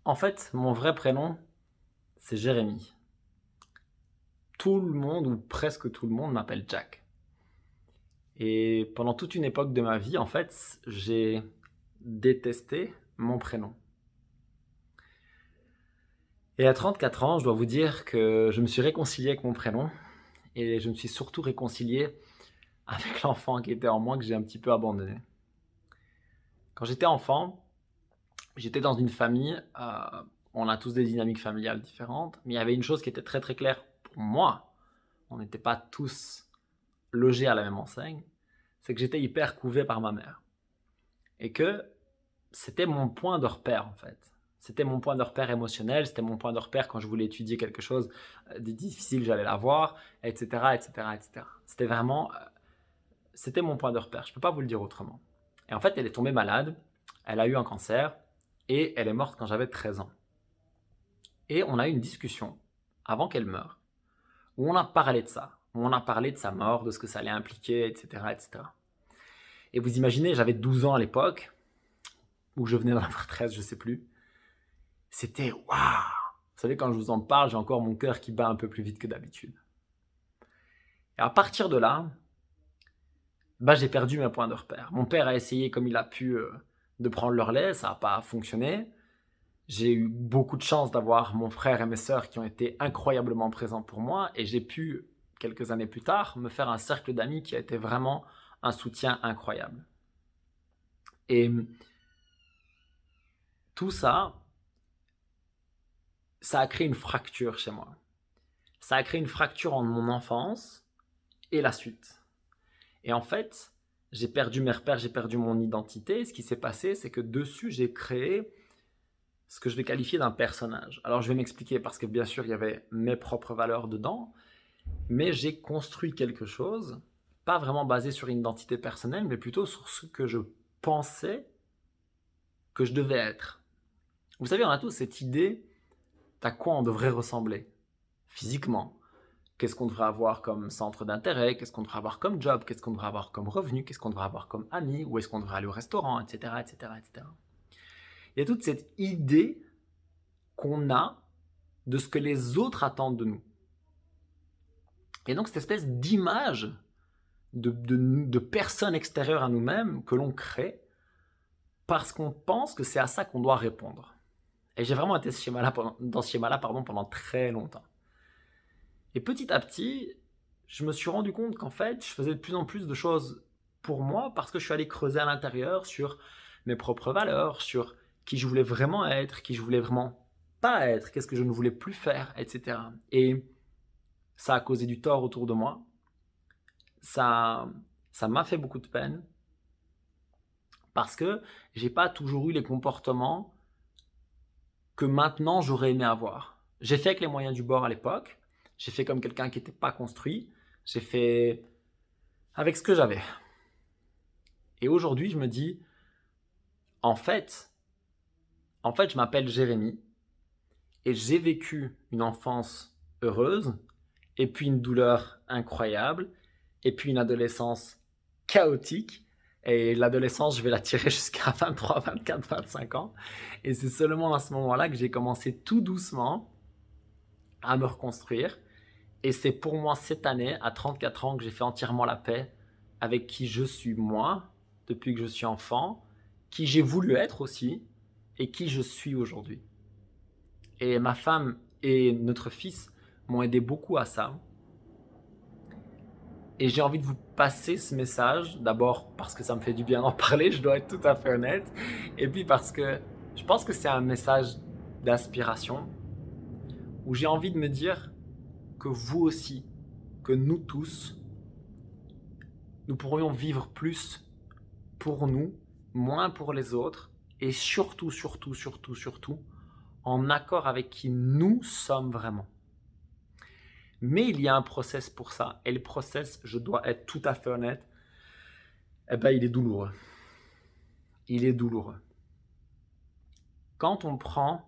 En fait, mon vrai prénom, c'est Jérémy. Tout le monde, ou presque tout le monde, m'appelle Jack. Et pendant toute une époque de ma vie, en fait, j'ai détesté mon prénom. Et à 34 ans, je dois vous dire que je me suis réconcilié avec mon prénom et je me suis surtout réconcilié avec l'enfant qui était en moi que j'ai un petit peu abandonné. Quand j'étais enfant, j'étais dans une famille, on a tous des dynamiques familiales différentes, mais il y avait une chose qui était très très claire pour moi. On n'était pas tous logés à la même enseigne, c'est que j'étais hyper couvé par ma mère. Et que c'était mon point de repère en fait. C'était mon point de repère émotionnel, c'était mon point de repère quand je voulais étudier quelque chose de difficile, j'allais la voir, etc., etc., etc. C'était vraiment, c'était mon point de repère, je ne peux pas vous le dire autrement. Et en fait, elle est tombée malade, elle a eu un cancer, et elle est morte quand j'avais 13 ans. Et on a eu une discussion, avant qu'elle meure, où on a parlé de ça, où on a parlé de sa mort, de ce que ça allait impliquer, etc., etc. Et vous imaginez, j'avais 12 ans à l'époque, ou je venais d'en avoir 13, je sais plus. C'était waouh! Vous savez, quand je vous en parle, j'ai encore mon cœur qui bat un peu plus vite que d'habitude. Et à partir de là, j'ai perdu mes points de repère. Mon père a essayé comme il a pu de prendre le relais, ça n'a pas fonctionné. J'ai eu beaucoup de chance d'avoir mon frère et mes sœurs qui ont été incroyablement présents pour moi et j'ai pu, quelques années plus tard, me faire un cercle d'amis qui a été vraiment un soutien incroyable. Et tout ça, ça a créé une fracture chez moi. Ça a créé une fracture entre mon enfance et la suite. Et en fait, j'ai perdu mes repères, j'ai perdu mon identité. Et ce qui s'est passé, c'est que dessus, j'ai créé ce que je vais qualifier d'un personnage. Alors, je vais m'expliquer parce que bien sûr, il y avait mes propres valeurs dedans, mais j'ai construit quelque chose, pas vraiment basé sur une identité personnelle, mais plutôt sur ce que je pensais que je devais être. Vous savez, on a tous cette idée d'à quoi on devrait ressembler physiquement. Qu'est-ce qu'on devrait avoir comme centre d'intérêt, qu'est-ce qu'on devrait avoir comme job, qu'est-ce qu'on devrait avoir comme revenu, qu'est-ce qu'on devrait avoir comme ami, où est-ce qu'on devrait aller au restaurant, etc., etc., etc. Il y a toute cette idée qu'on a de ce que les autres attendent de nous. Et donc cette espèce d'image de personne extérieure à nous-mêmes que l'on crée parce qu'on pense que c'est à ça qu'on doit répondre. Et j'ai vraiment été dans ce schéma-là pendant très longtemps. Et petit à petit, je me suis rendu compte qu'en fait, je faisais de plus en plus de choses pour moi parce que je suis allé creuser à l'intérieur sur mes propres valeurs, sur qui je voulais vraiment être, qui je voulais vraiment pas être, qu'est-ce que je ne voulais plus faire, etc. Et ça a causé du tort autour de moi. Ça, ça m'a fait beaucoup de peine parce que j'ai pas toujours eu les comportements que maintenant j'aurais aimé avoir. J'ai fait avec les moyens du bord à l'époque. J'ai fait comme quelqu'un qui n'était pas construit. J'ai fait avec ce que j'avais. Et aujourd'hui, je me dis, en fait, je m'appelle Jérémy et j'ai vécu une enfance heureuse et puis une douleur incroyable et puis une adolescence chaotique. Et l'adolescence, je vais la tirer jusqu'à 23, 24, 25 ans. Et c'est seulement à ce moment-là que j'ai commencé tout doucement à me reconstruire. Et c'est pour moi cette année, à 34 ans, que j'ai fait entièrement la paix avec qui je suis moi, depuis que je suis enfant, qui j'ai voulu être aussi, et qui je suis aujourd'hui. Et ma femme et notre fils m'ont aidé beaucoup à ça. Et j'ai envie de vous passer ce message, d'abord parce que ça me fait du bien d'en parler, je dois être tout à fait honnête, et puis parce que je pense que c'est un message d'inspiration, où j'ai envie de me dire que vous aussi, que nous tous, nous pourrions vivre plus pour nous, moins pour les autres, et surtout, surtout, surtout, surtout, en accord avec qui nous sommes vraiment. Mais il y a un process pour ça, et le process, je dois être tout à fait honnête, il est douloureux. Il est douloureux. Quand on prend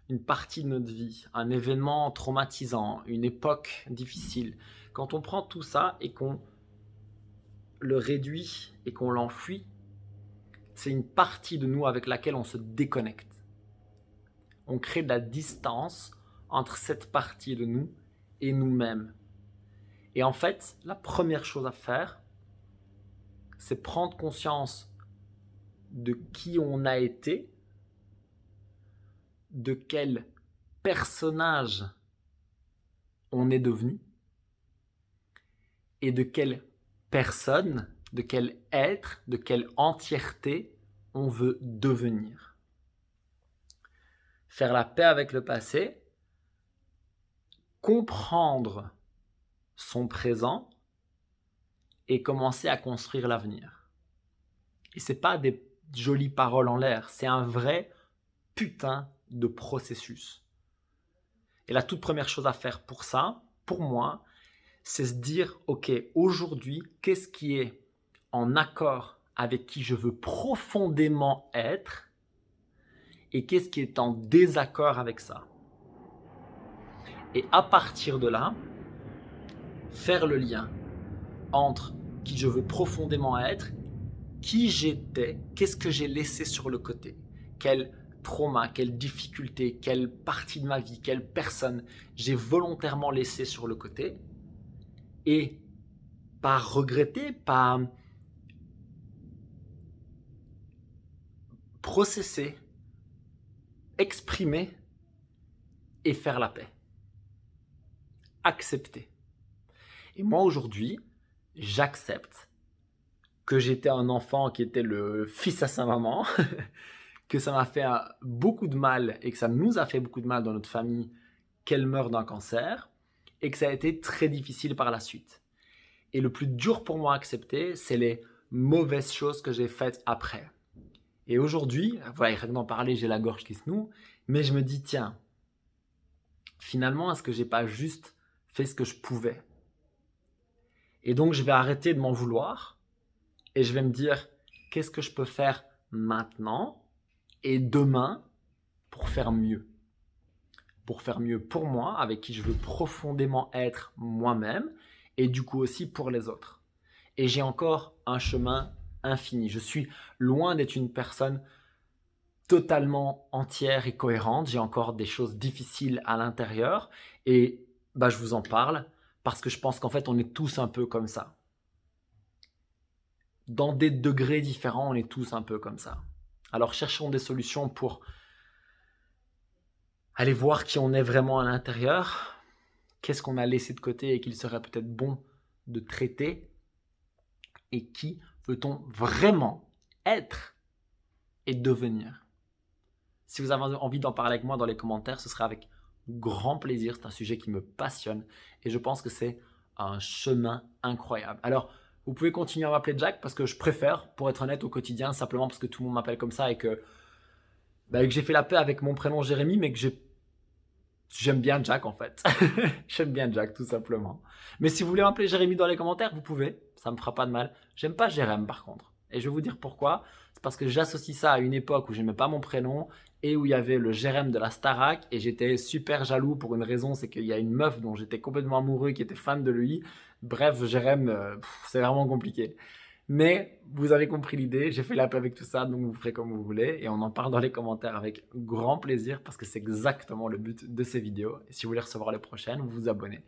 une partie de notre vie, un événement traumatisant, une époque difficile, quand on prend tout ça et qu'on le réduit et qu'on l'enfuit, c'est une partie de nous avec laquelle on se déconnecte. on crée de la distance entre cette partie de nous et nous-mêmes. Et en fait, la première chose à faire, c'est prendre conscience de qui on a été, de quel personnage on est devenu et de quelle personne, de quel être, de quelle entièreté on veut devenir. Faire la paix avec le passé, comprendre son présent et commencer à construire l'avenir. Et c'est pas des jolies paroles en l'air, c'est un vrai putain de processus. Et la toute première chose à faire pour ça, pour moi, c'est se dire, ok, aujourd'hui, qu'est-ce qui est en accord avec qui je veux profondément être et qu'est-ce qui est en désaccord avec ça. Et à partir de là, faire le lien entre qui je veux profondément être, qui j'étais, qu'est-ce que j'ai laissé sur le côté, quel trauma, quelle difficulté, quelle partie de ma vie, quelle personne j'ai volontairement laissé sur le côté, et pas regretter, pas processer, exprimer et faire la paix. Accepter. Et moi aujourd'hui, j'accepte que j'étais un enfant qui était le fils à sa maman, que ça m'a fait beaucoup de mal et que ça nous a fait beaucoup de mal dans notre famille qu'elle meure d'un cancer et que ça a été très difficile par la suite. Et le plus dur pour moi à accepter, c'est les mauvaises choses que j'ai faites après. Et aujourd'hui, voilà, rien que d'en parler, j'ai la gorge qui se noue, mais je me dis, tiens, finalement, est-ce que j'ai pas juste fait ce que je pouvais? Et donc, je vais arrêter de m'en vouloir et je vais me dire, qu'est-ce que je peux faire maintenant et demain pour faire mieux? Pour faire mieux pour moi, avec qui je veux profondément être moi-même, et du coup aussi pour les autres. Et j'ai encore un chemin infini. Je suis loin d'être une personne totalement entière et cohérente. J'ai encore des choses difficiles à l'intérieur, et je vous en parle parce que je pense qu'en fait on est tous un peu comme ça. Dans des degrés différents, on est tous un peu comme ça. Alors cherchons des solutions pour aller voir qui on est vraiment à l'intérieur, qu'est-ce qu'on a laissé de côté et qu'il serait peut-être bon de traiter, et qui veut-on vraiment être et devenir. Si vous avez envie d'en parler avec moi dans les commentaires, ce serait avec grand plaisir. C'est un sujet qui me passionne et je pense que c'est un chemin incroyable. Alors, vous pouvez continuer à m'appeler Jack parce que je préfère, pour être honnête, au quotidien, simplement parce que tout le monde m'appelle comme ça et que j'ai fait la paix avec mon prénom Jérémy, mais que j'aime bien Jack en fait. J'aime bien Jack tout simplement. Mais si vous voulez m'appeler Jérémy dans les commentaires, vous pouvez. Ça me fera pas de mal. J'aime pas Jérém par contre. Et je vais vous dire pourquoi. C'est parce que j'associe ça à une époque où j'aimais pas mon prénom et où il y avait le Jérém de la Starac et j'étais super jaloux pour une raison, c'est qu'il y a une meuf dont j'étais complètement amoureux qui était fan de lui. Bref, Jérém, c'est vraiment compliqué. Mais vous avez compris l'idée, j'ai fait la paix avec tout ça, donc vous ferez comme vous voulez. Et on en parle dans les commentaires avec grand plaisir parce que c'est exactement le but de ces vidéos. Et si vous voulez recevoir les prochaines, vous vous abonnez.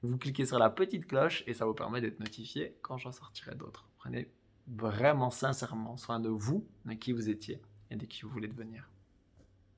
Vous cliquez sur la petite cloche et ça vous permet d'être notifié quand j'en sortirai d'autres. Prenez vraiment sincèrement soin de vous, de qui vous étiez et de qui vous voulez devenir.